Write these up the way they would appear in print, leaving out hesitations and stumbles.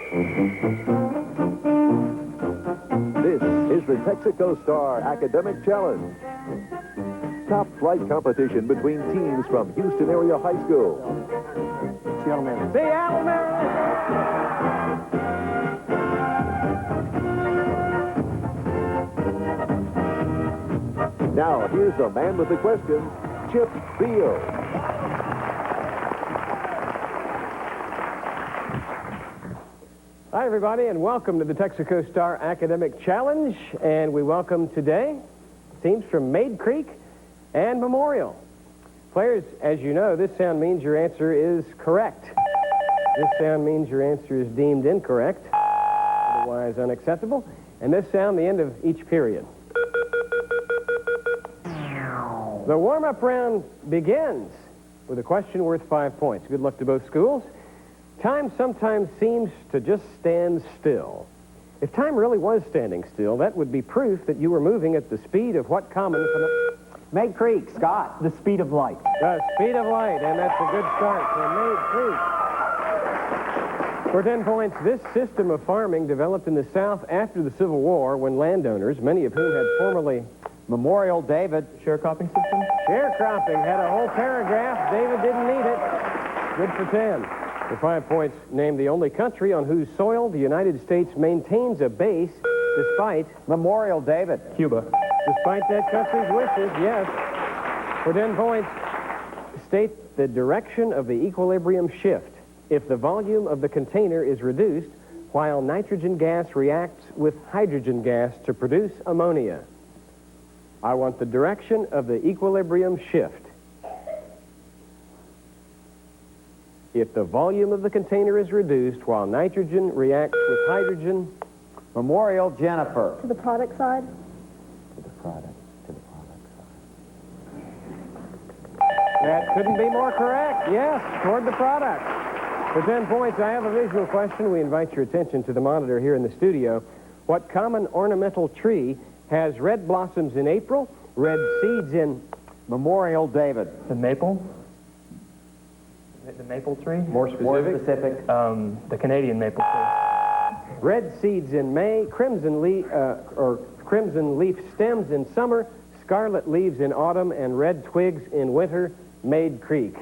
This is the Texaco Star Academic Challenge. Top flight competition between teams from Houston-area high school. Seattle-area. Now, here's the man with the questions, Chip Beal. Hi, everybody, and welcome to the Texaco Star Academic Challenge. And we welcome today teams from Mayde Creek and Memorial. Players, as you know, this sound means your answer is correct. This sound means your answer is deemed incorrect, otherwise unacceptable. And this sound, the end of each period. The warm-up round begins with a question worth 5 points. Good luck to both schools. Time sometimes seems to just stand still. If time really was standing still, that would be proof that you were moving at the speed of what common... Mayde Creek, Scott, the speed of light. The speed of light, and that's a good start for Mayde Creek. For 10 points, this system of farming developed in the South after the Civil War when landowners, many of whom had formerly... Memorial, David. Sharecropping system? Sharecropping had a whole paragraph. David didn't need it. Good for 10. For 5 points, name the only country on whose soil the United States maintains a base despite... Memorial, David. Cuba. Despite that country's wishes, yes. For 10 points, state the direction of the equilibrium shift if the volume of the container is reduced while nitrogen gas reacts with hydrogen gas to produce ammonia. I want the direction of the equilibrium shift. If the volume of the container is reduced while nitrogen reacts with hydrogen... Memorial, Jennifer. To the product side? To the product side. That couldn't be more correct. Yes, toward the product. For 10 points, I have a visual question. We invite your attention to the monitor here in the studio. What common ornamental tree has red blossoms in April, red seeds in... Memorial, David. The maple? The maple tree? More specific? More specific. The Canadian maple tree. Red seeds in May, crimson leaf stems in summer, scarlet leaves in autumn, and red twigs in winter. Mayde Creek.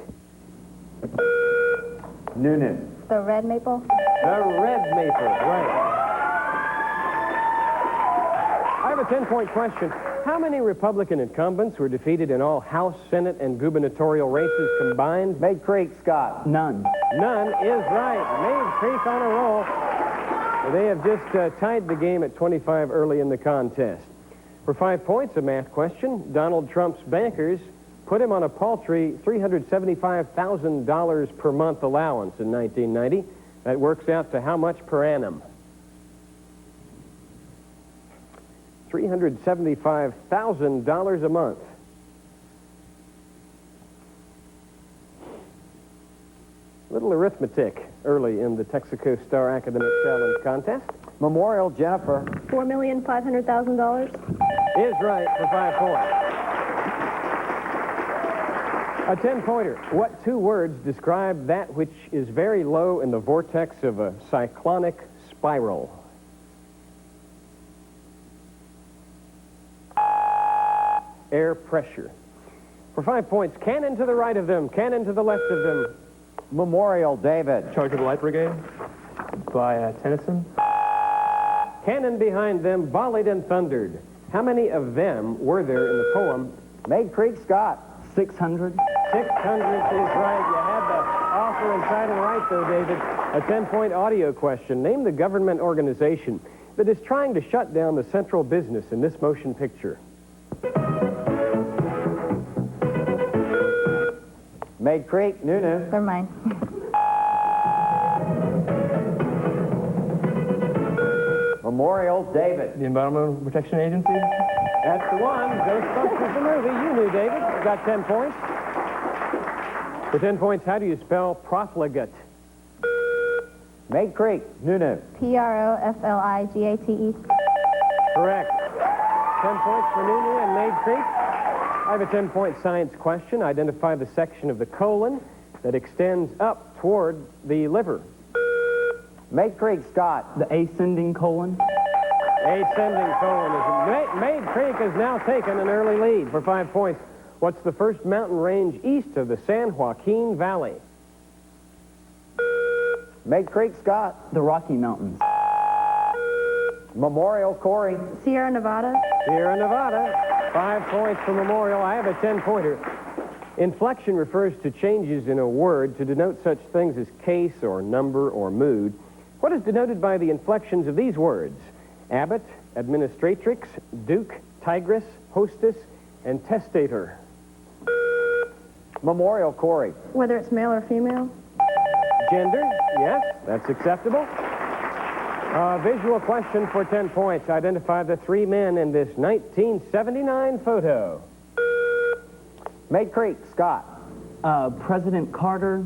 Nunu. The red maple? The red maple, right. I have a 10-point question. How many Republican incumbents were defeated in all House, Senate, and gubernatorial races combined? Mayde Creek, Scott. None. None is right. Mayde Creek on a roll. They have just tied the game at 25 early in the contest. For 5 points, a math question. Donald Trump's bankers put him on a paltry $375,000 per month allowance in 1990. That works out to how much per annum? $375,000 a month. Little arithmetic early in the Texaco Star Academic Challenge contest. Memorial, Jennifer. $4,500,000. Is right for 5 points. A 10-pointer. What two words describe that which is very low in the vortex of a cyclonic spiral? Air pressure. For 5 points, cannon to the right of them, cannon to the left of them. Memorial, David. Charge of the Light Brigade by Tennyson. Cannon behind them volleyed and thundered. How many of them were there in the poem? Mayde Creek, Scott. 600. 600 is right. You had the author and title right, though, David. A 10-point audio question. Name the government organization that is trying to shut down the central business in this motion picture. Mayde Creek, Nunu. Never mind. Memorial, David. The Environmental Protection Agency. That's the one. Ghostbusters the movie. You knew, David. You got 10 points. For 10 points, how do you spell profligate? Mayde Creek, Nunu. Profligate. Correct. 10 points for Nunu and Mayde Creek. I have a 10-point science question. Identify the section of the colon that extends up toward the liver. Mayde Creek, Scott. The ascending colon. Ascending colon is Mayde Creek has now taken an early lead for 5 points. What's the first mountain range east of the San Joaquin Valley? Mayde Creek, Scott. The Rocky Mountains. Memorial, Corey. Sierra Nevada. Sierra Nevada. 5 points for Memorial. I have a 10-pointer. Inflection refers to changes in a word to denote such things as case or number or mood. What is denoted by the inflections of these words? Abbot, administratrix, duke, tigress, hostess, and testator. Memorial, Corey. Whether it's male or female. Gender, yes, that's acceptable. Visual question for 10 points. Identify the 3 men in this 1979 photo. Mayde Creek, Scott. President Carter.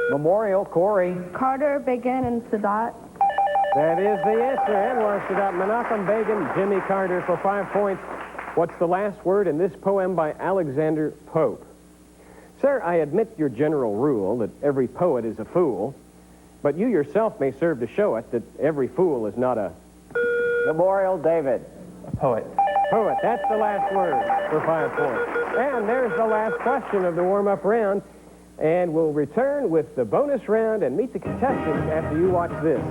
Memorial, Corey. Carter, Begin, and Sadat. That is the answer. Anwar Sadat, Menachem Begin, Jimmy Carter for 5 points. What's the last word in this poem by Alexander Pope? Sir, I admit your general rule that every poet is a fool, but you yourself may serve to show it that every fool is not a... Memorial, David. A poet. Poet, that's the last word for 5 points. And there's the last question of the warm-up round. And we'll return with the bonus round and meet the contestants after you watch this.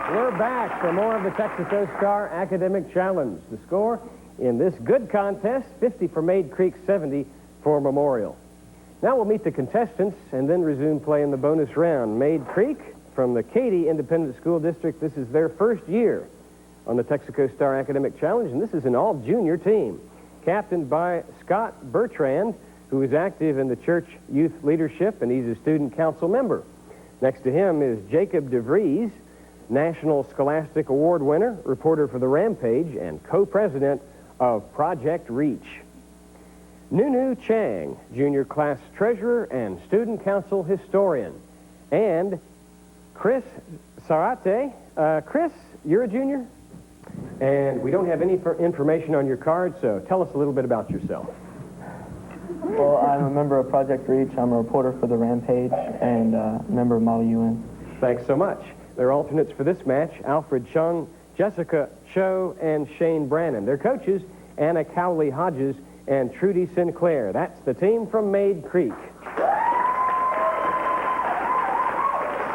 We're back for more of the Texaco Star Academic Challenge. The score in this good contest, 50 for Mayde Creek, 70 for Memorial. Now we'll meet the contestants and then resume play in the bonus round. Mayde Creek from the Katy Independent School District. This is their first year on the Texaco Star Academic Challenge, and this is an all-junior team, captained by Scott Bertrand, who is active in the church youth leadership, and he's a student council member. Next to him is Jacob DeVries, National Scholastic Award winner, reporter for The Rampage, and co-president of Project Reach. Nunu Chang, junior class treasurer and student council historian. And Chris Sarate. Chris, you're a junior? And we don't have any information on your card, so tell us a little bit about yourself. Well, I'm a member of Project Reach. I'm a reporter for The Rampage and a member of Model UN. Thanks so much. Their alternates for this match, Alfred Chung, Jessica Cho, and Shane Brannon. Their coaches, Anna Cowley-Hodges and Trudy Sinclair. That's the team from Mayde Creek.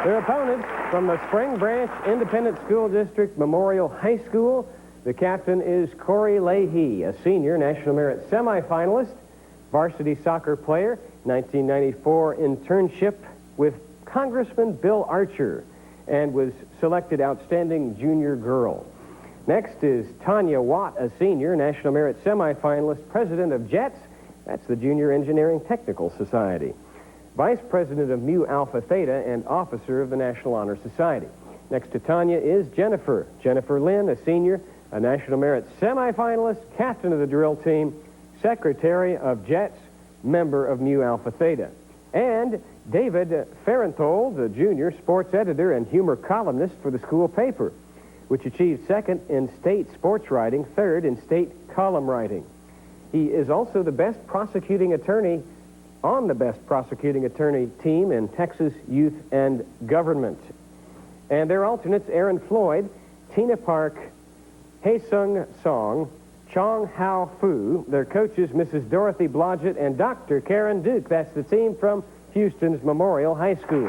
Their opponents from the Spring Branch Independent School District Memorial High School. The captain is Corey Leahy, a senior National Merit semifinalist, varsity soccer player, 1994 internship with Congressman Bill Archer, and was selected Outstanding Junior Girl. Next is Tanya Watt, a senior National Merit semifinalist, president of JETS, that's the Junior Engineering Technical Society, vice president of Mu Alpha Theta, and officer of the National Honor Society. Next to Tanya is Jennifer Lynn, a senior, a National Merit semifinalist, captain of the drill team, secretary of JETS, member of Mu Alpha Theta. And David Farenthold, the junior sports editor and humor columnist for the school paper, which achieved second in state sports writing, third in state column writing. He is also the best prosecuting attorney on the best prosecuting attorney team in Texas Youth and Government. And their alternates, Aaron Floyd, Tina Park, Haesung Song, Chong Hao Fu. Their coaches, Mrs. Dorothy Blodgett and Dr. Karen Duke. That's the team from Houston's Memorial High School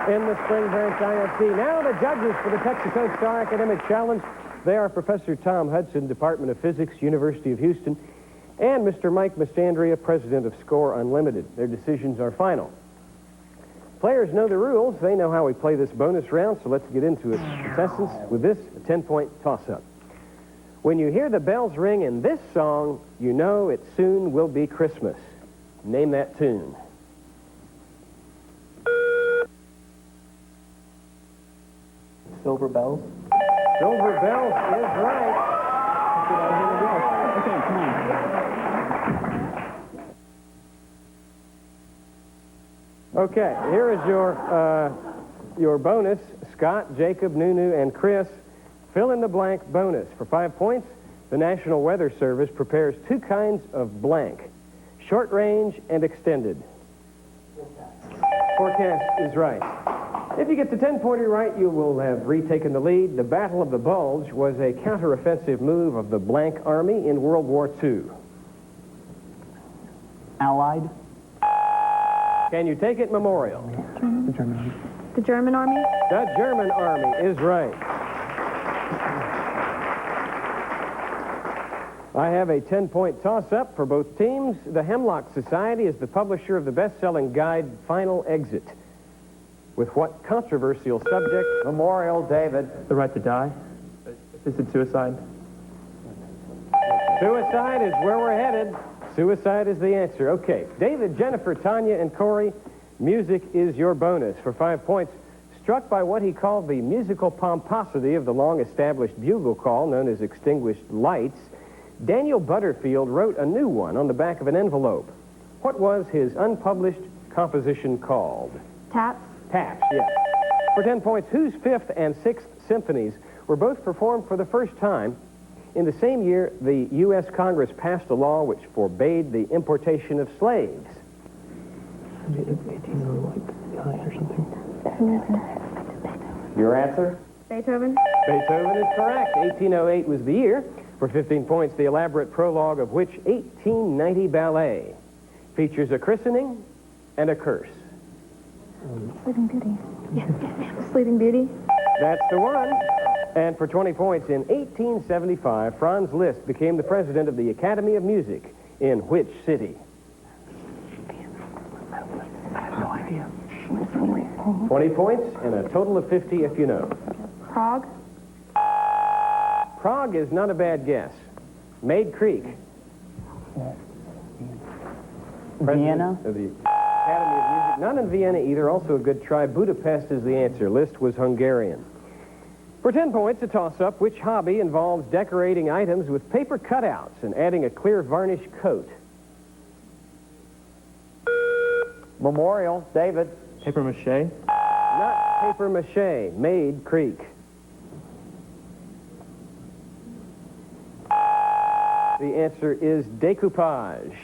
in the Spring Branch IFC. Now the judges for the Texaco Star Academic Challenge. They are Professor Tom Hudson, Department of Physics, University of Houston, and Mr. Mike Mastandria, President of Score Unlimited. Their decisions are final. Players know the rules. They know how we play this bonus round, so let's get into it. Contestants, with this, a 10-point toss-up. When you hear the bells ring in this song, you know it soon will be Christmas. Name that tune. Silver Bells. Silver Bells is right. Okay, come on. Okay, here is your bonus Scott, Jacob, Nunu, and Chris. Fill in the blank bonus. For 5 points, the National Weather Service prepares 2 kinds of blank, short range and extended. Forecast is right. If you get the 10-pointer right, you will have retaken the lead. The Battle of the Bulge was a counteroffensive move of the blank army in World War II. Allied. Can you take it, Memorial? The German Army. The German Army. The German Army is right. I have a 10-point toss-up for both teams. The Hemlock Society is the publisher of the best-selling guide, Final Exit. With what controversial subject? Memorial, David. The right to die. Assisted suicide. Suicide is where we're headed. Suicide is the answer. Okay. David, Jennifer, Tanya, and Corey, music is your bonus. For 5 points, struck by what he called the musical pomposity of the long-established bugle call known as extinguished lights, Daniel Butterfield wrote a new one on the back of an envelope. What was his unpublished composition called? Taps. Taps, yes. For 10 points, whose 5th and 6th symphonies were both performed for the first time in the same year the U.S. Congress passed a law which forbade the importation of slaves? 1809 or something. Your answer? Beethoven. Beethoven is correct. 1808 was the year. For 15 points, the elaborate prologue of which 1890 ballet features a christening and a curse? Sleeping Beauty. Sleeping Beauty. That's the one. And for 20 points, in 1875, Franz Liszt became the president of the Academy of Music in which city? I have no idea. 20 points and a total of 50 if you know. Prague. Prague is not a bad guess. Mayde Creek. Vienna. Of the Academy of Music. Not in Vienna either. Also a good try. Budapest is the answer. Liszt was Hungarian. For 10 points, a toss-up. Which hobby involves decorating items with paper cutouts and adding a clear varnish coat? Memorial, David. Paper mache. Not paper mache. Mayde Creek. The answer is decoupage.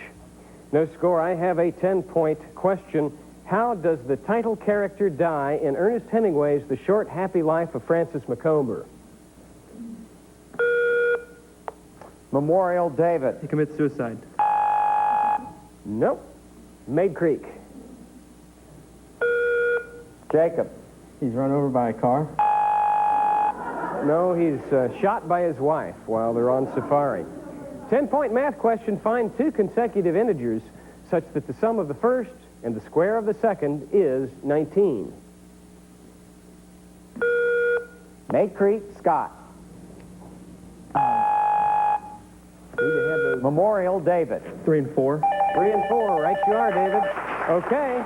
No score. I have a 10-point question. How does the title character die in Ernest Hemingway's The Short, Happy Life of Francis Macomber? Memorial, David. He commits suicide. Nope. Mayde Creek. Jacob. He's run over by a car. No, he's shot by his wife while they're on safari. 10-point math question. Find 2 consecutive integers such that the sum of the first and the square of the second is 19. Mayde Creek, Scott. Memorial, David. 3 and 4. 3 and 4. Right you are, David. Okay.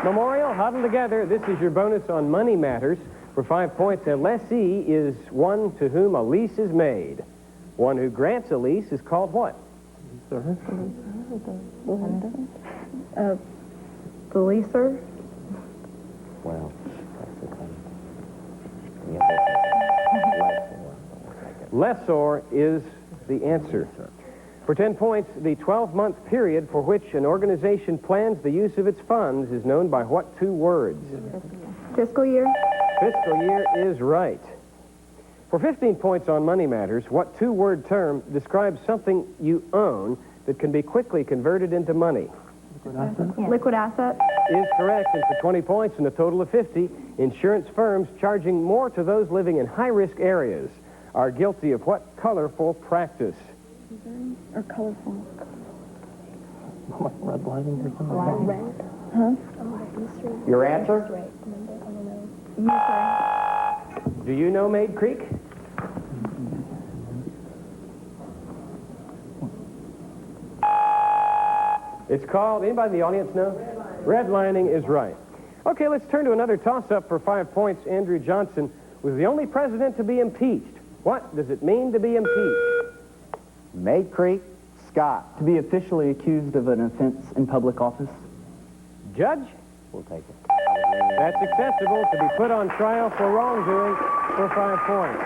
Memorial, huddle together. This is your bonus on money matters. For 5 points, a lessee is one to whom a lease is made. One who grants a lease is called what? Sir? The leaser. Well, that's the thing. Lessor is the answer. For 10 points, the 12-month period for which an organization plans the use of its funds is known by what 2 words? Fiscal year. Fiscal year is right. For 15 points on money matters, what 2-word term describes something you own that can be quickly converted into money? Liquid asset. Is correct. And for 20 points and a total of 50, insurance firms charging more to those living in high-risk areas are guilty of what colorful practice? Or colorful. Redlining or something. Red. Huh? Your answer? Usury. Do you know Mayde Creek? It's called, anybody in the audience know? Redlining is right. Okay, let's turn to another toss-up for 5 points. Andrew Johnson was the only president to be impeached. What does it mean to be impeached? Mayde Creek, Scott. To be officially accused of an offense in public office. Judge? We'll take it. That's acceptable to be put on trial for wrongdoing for 5 points.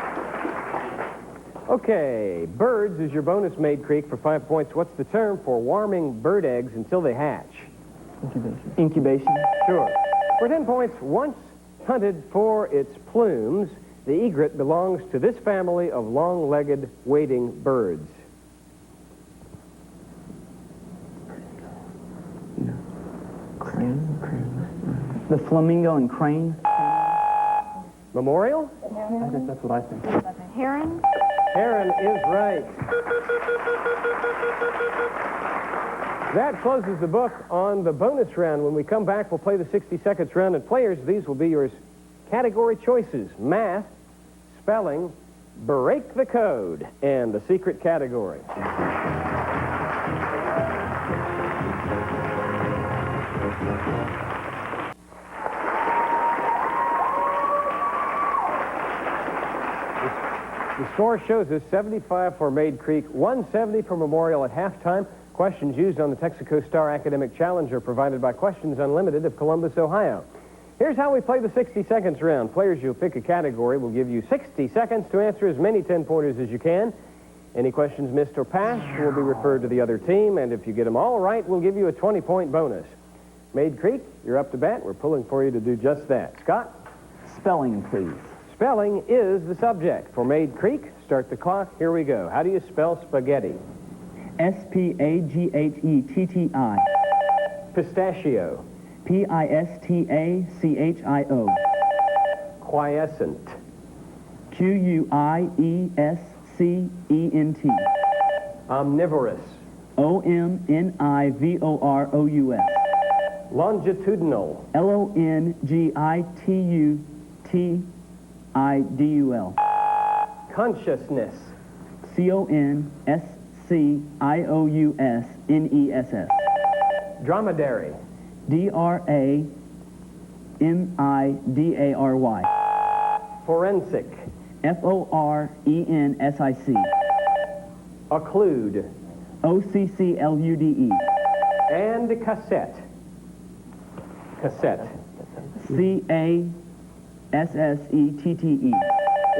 Okay, birds is your bonus, Mayde Creek, for 5 points. What's the term for warming bird eggs until they hatch? Incubation. Incubation. Sure. For 10 points, once hunted for its plumes, the egret belongs to this family of long-legged wading birds. Crane. The flamingo and crane. Memorial? I think that's what I think. Heron? Heron is right. That closes the book on the bonus round. When we come back, we'll play the 60 seconds round. And players, these will be your category choices: math, spelling, break the code, and the secret category. The score shows us 75 for Mayde Creek, 170 for Memorial at halftime. Questions used on the Texaco Star Academic Challenge are provided by Questions Unlimited of Columbus, Ohio. Here's how we play the 60 seconds round. Players, you'll pick a category. We'll give you 60 seconds to answer as many 10-pointers as you can. Any questions missed or passed will be referred to the other team, and if you get them all right, we'll give you a 20-point bonus. Mayde Creek, you're up to bat. We're pulling for you to do just that. Scott? Spelling, please. Spelling is the subject. For Mayde Creek, start the clock. Here we go. How do you spell spaghetti? S-P-A-G-H-E-T-T-I. Pistachio. P-I-S-T-A-C-H-I-O. Quiescent. Q-U-I-E-S-C-E-N-T. Omnivorous. O-M-N-I-V-O-R-O-U-S. Longitudinal. L-O-N-G-I-T-U-T-I-D-U-L. Consciousness. C-O-N-S-C-I-O-U-S-N-E-S-S. Dromedary. D-R-A-M-I-D-A-R-Y. Forensic. F-O-R-E-N-S-I-C. Occlude. O-C-C-L-U-D-E. And cassette. Cassette. C-A-S-S-E-T-T-E.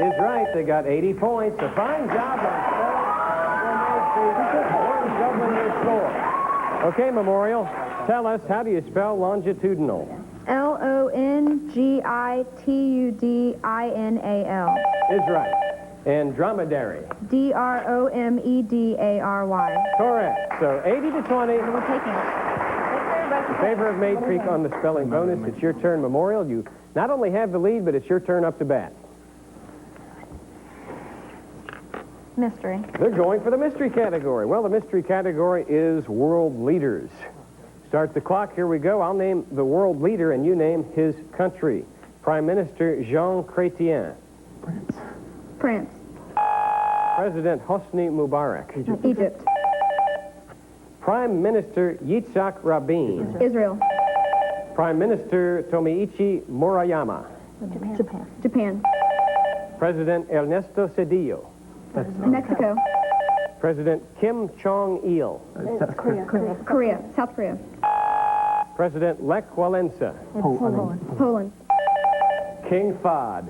Is right. They got 80 points. A fine job on spelling. Doubling your score. Okay, Memorial, tell us, how do you spell longitudinal? L-O-N-G-I-T-U-D-I-N-A-L. Is right. And dromedary? D-R-O-M-E-D-A-R-Y. Correct. So 80 to 20. We're taking it. In favor of Mayde Creek on the spelling bonus. It's your turn, Memorial. You not only have the lead, but it's your turn up to bat. Mystery. They're going for the mystery category. Well, the mystery category is world leaders. Start the clock. Here we go. I'll name the world leader, and you name his country. Prime Minister Jean Chrétien. France. President Hosni Mubarak. Egypt. Prime Minister Yitzhak Rabin. Israel. Prime Minister Tomiichi Murayama. Japan. President Ernesto Cedillo. Mexico. President Kim Jong-il. Korea. South Korea. President Lech Walesa. Poland. King Fahd.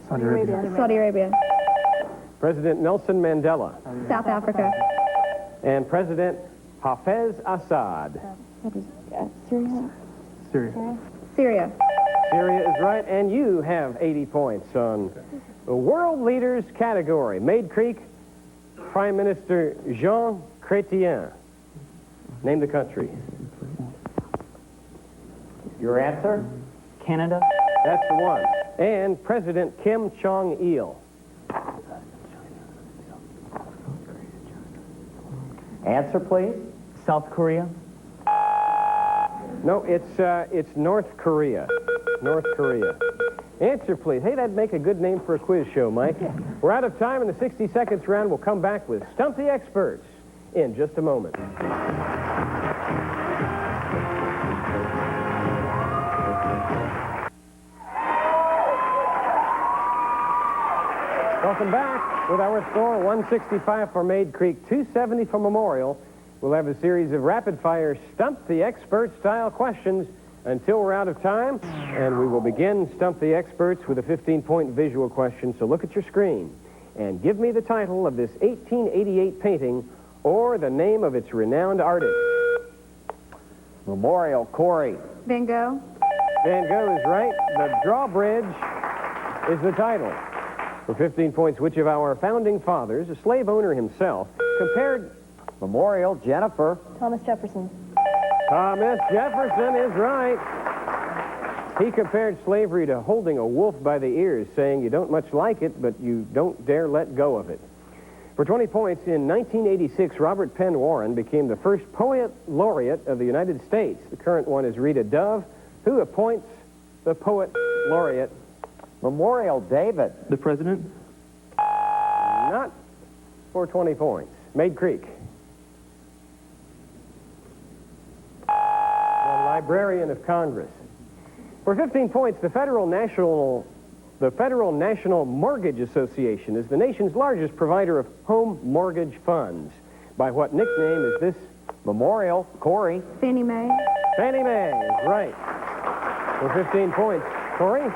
Saudi Arabia. President Nelson Mandela. South Africa. And President Hafez Assad. Syria. Syria is right, and you have 80 points on the world leaders category. Mayde Creek, Prime Minister Jean Chrétien. Name the country. Your answer? Canada. That's the one. And President Kim Jong-il. Answer, please. South Korea. No, it's North Korea. North Korea. Answer, please. Hey, that'd make a good name for a quiz show, Mike. We're out of time in the 60 seconds round. We'll come back with Stump the Experts in just a moment. Welcome back with our score, 165 for Mayde Creek, 270 for Memorial. We'll have a series of rapid-fire Stump the Expert style questions until we're out of time, and we will begin Stump the Experts with a 15-point visual question. So look at your screen and give me the title of this 1888 painting or the name of its renowned artist. Memorial, Corey. Van Gogh. Van Gogh is right. The Drawbridge is the title. For 15 points, which of our founding fathers, a slave owner himself, compared... Memorial, Jennifer. Thomas Jefferson. Thomas Jefferson is right. He compared slavery to holding a wolf by the ears, saying you don't much like it, but you don't dare let go of it. For 20 points, in 1986, Robert Penn Warren became the first poet laureate of the United States. The current one is Rita Dove, who appoints the poet laureate. Memorial, David. The president. Not for 20 points. Mayde Creek. The Librarian of Congress. For 15 points, the Federal National Mortgage Association is the nation's largest provider of home mortgage funds. By what nickname is this? Memorial, Corey. Fannie Mae. Fannie Mae is right. For 15 points, Corey,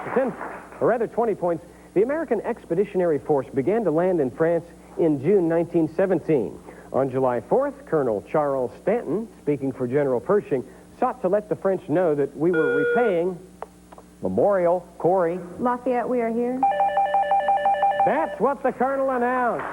20 points. The American Expeditionary Force began to land in France in June 1917. On July 4th, Colonel Charles Stanton, speaking for General Pershing, sought to let the French know that we were repaying... Memorial, Corey. Lafayette, we are here. That's what the Colonel announced.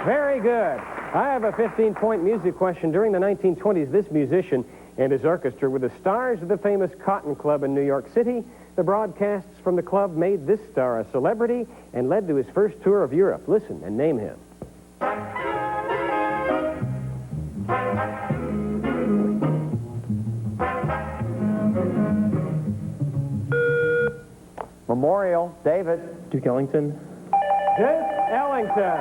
Very good. I have a 15-point music question. During the 1920s, this musician and his orchestra were the stars of the famous Cotton Club in New York City. The broadcasts from the club made this star a celebrity and led to his first tour of Europe. Listen and name him. Memorial, David. Duke Ellington. Duke Ellington.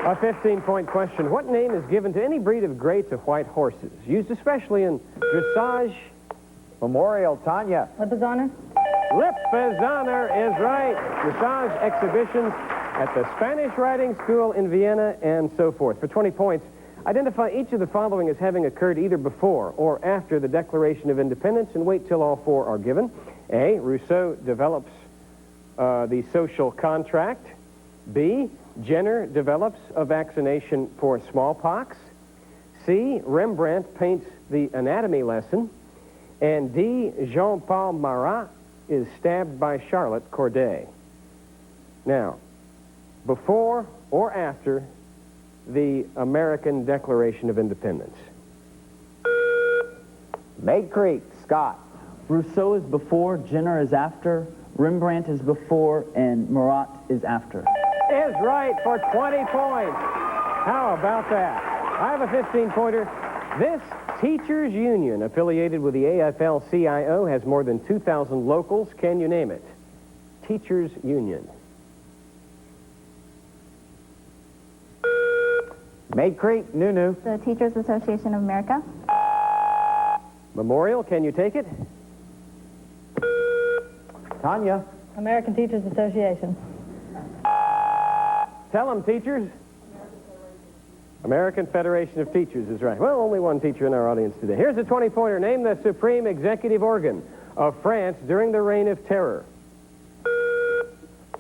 A 15-point question. What name is given to any breed of great of white horses, used especially in dressage? Memorial, Tanya. Lipizzaner. Lipizzaner is right. Dressage exhibitions at the Spanish Riding School in Vienna and so forth. For 20 points, identify each of the following as having occurred either before or after the Declaration of Independence, and wait till all four are given. A, Rousseau develops the social contract. B, Jenner develops a vaccination for smallpox. C, Rembrandt paints the anatomy lesson. And D, Jean-Paul Marat is stabbed by Charlotte Corday. Now, before or after the American Declaration of Independence? Mayde Creek, Scott. Rousseau is before, Jenner is after, Rembrandt is before, and Marat is after. Is right for 20 points. How about that? I have a 15-pointer. This teachers union affiliated with the AFL-CIO has more than 2,000 locals. Can you name it? Teachers union. Mayde Creek, Nunu. The Teachers Association of America. Memorial, can you take it? Tanya. American Teachers Association. Tell them, teachers. American Federation of Teachers is right. Well, only one teacher in our audience today. Here's a 20-pointer. Name the supreme executive organ of France during the Reign of Terror.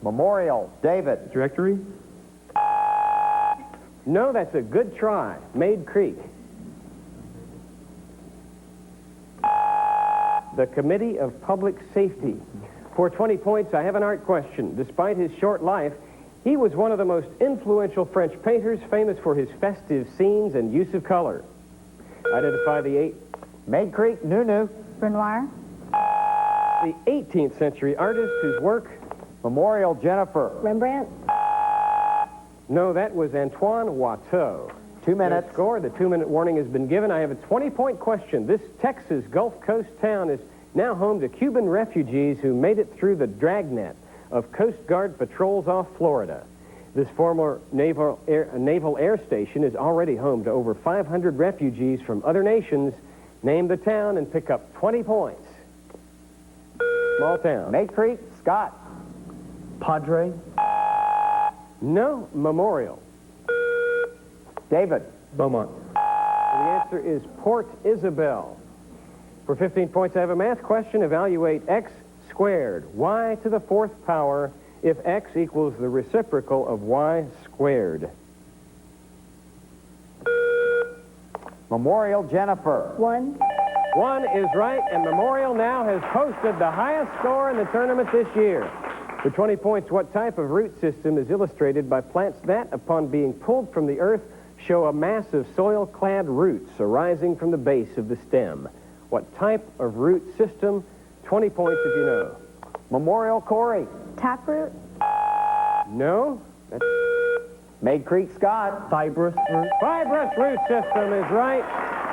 Memorial, David. Directory. No, that's a good try. Mayde Creek. The Committee of Public Safety. For 20 points, I have an art question. Despite his short life, he was one of the most influential French painters, famous for his festive scenes and use of color. Identify the Mayde Creek, Nunu. Renoir. the 18th century artist whose work... Memorial, Jennifer. Rembrandt. No, that was Antoine Watteau. 2 minutes. Good score. The 2-minute warning has been given. I have a 20-point question. This Texas Gulf Coast town is now home to Cuban refugees who made it through the dragnet of Coast Guard patrols off Florida. This former naval air station is already home to over 500 refugees from other nations. Name the town and pick up 20 points. Small town. Mayde Creek, Scott. Padre. No, Memorial. David. Beaumont. The answer is Port Isabel. For 15 points, I have a math question. Evaluate x squared, y to the 4th power, if x equals the reciprocal of y squared. Memorial, Jennifer. 1. 1 is right, and Memorial now has posted the highest score in the tournament this year. For 20 points, what type of root system is illustrated by plants that, upon being pulled from the earth, show a mass of soil-clad roots arising from the base of the stem? What type of root system? 20 points if you know. Memorial, Corey. Taproot. No? That's Mayde Creek, Scott. Fibrous root. fibrous root system is right.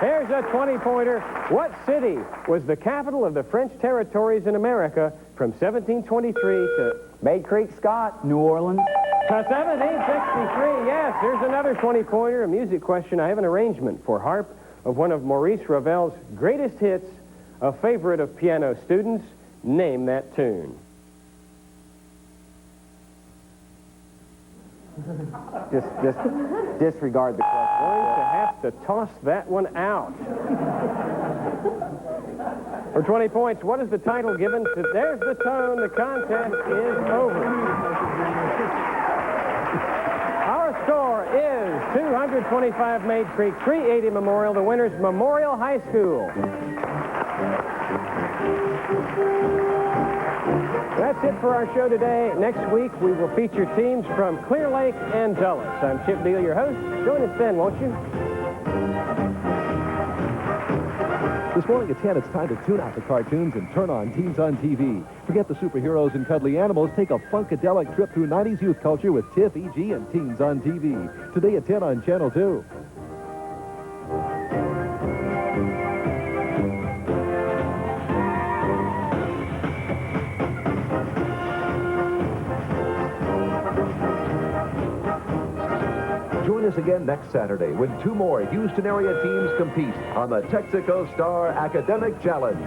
Here's a 20-pointer. What city was the capital of the French territories in America from 1723 to Mayde Creek, Scott. New Orleans. 1763? Yes, here's another 20-pointer, a music question. I have an arrangement for harp of one of Maurice Ravel's greatest hits, a favorite of piano students. Name that tune. Just disregard the question. Going to have to toss that one out. For 20 points, what is the title given to... There's the tone. The contest is over. Our score is 225 Mayde Creek, 380 Memorial. The winner's Memorial High School. That's it for our show today. Next week, we will feature teams from Clear Lake and Dulles. I'm Chip Deal, your host. Join us then, won't you? This morning at 10, it's time to tune out the cartoons and turn on Teens on TV. Forget the superheroes and cuddly animals. Take a funkadelic trip through 90s youth culture with Tiff, E.G., and Teens on TV. Today at 10 on Channel 2. Join us again next Saturday when 2 more Houston-area teams compete on the Texaco Star Academic Challenge.